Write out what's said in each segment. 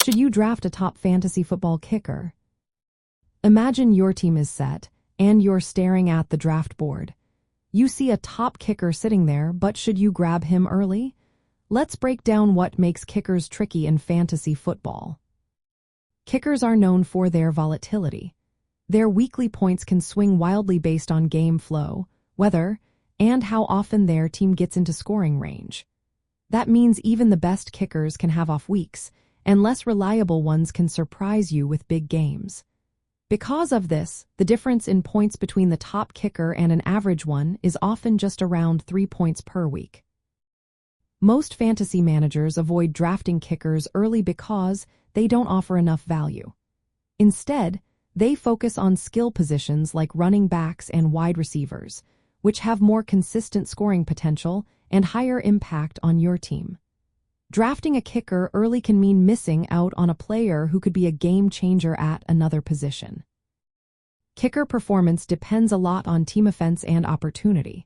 Should you draft a top fantasy football kicker? Imagine your team is set, and you're staring at the draft board. You see a top kicker sitting there, but should you grab him early? Let's break down what makes kickers tricky in fantasy football. Kickers are known for their volatility. Their weekly points can swing wildly based on game flow, weather, and how often their team gets into scoring range. That means even the best kickers can have off weeks, and less reliable ones can surprise you with big games. Because of this, the difference in points between the top kicker and an average one is often just around 3 points per week. Most fantasy managers avoid drafting kickers early because they don't offer enough value. Instead, they focus on skill positions like running backs and wide receivers, which have more consistent scoring potential and higher impact on your team. Drafting a kicker early can mean missing out on a player who could be a game changer at another position. Kicker performance depends a lot on team offense and opportunity.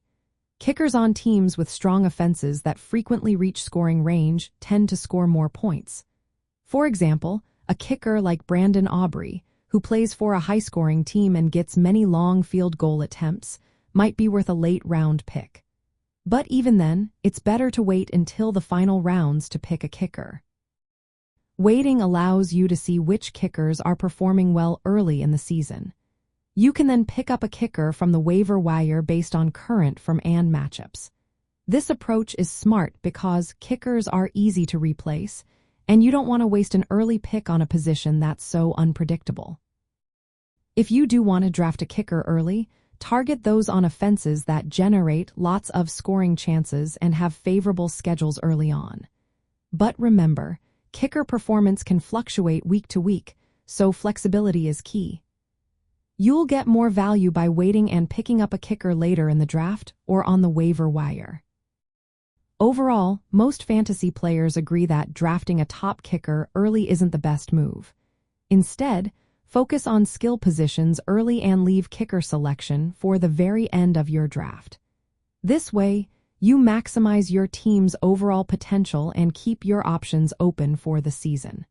Kickers on teams with strong offenses that frequently reach scoring range tend to score more points. For example, a kicker like Brandon Aubrey, who plays for a high-scoring team and gets many long field goal attempts, might be worth a late-round pick. But even then, it's better to wait until the final rounds to pick a kicker. Waiting allows you to see which kickers are performing well early in the season. You can then pick up a kicker from the waiver wire based on current from-and matchups. This approach is smart because kickers are easy to replace, and you don't want to waste an early pick on a position that's so unpredictable. If you do want to draft a kicker early, target those on offenses that generate lots of scoring chances and have favorable schedules early on. But remember, kicker performance can fluctuate week to week, so flexibility is key. You'll get more value by waiting and picking up a kicker later in the draft or on the waiver wire. Overall, most fantasy players agree that drafting a top kicker early isn't the best move. Instead, focus on skill positions early and leave kicker selection for the very end of your draft. This way, you maximize your team's overall potential and keep your options open for the season.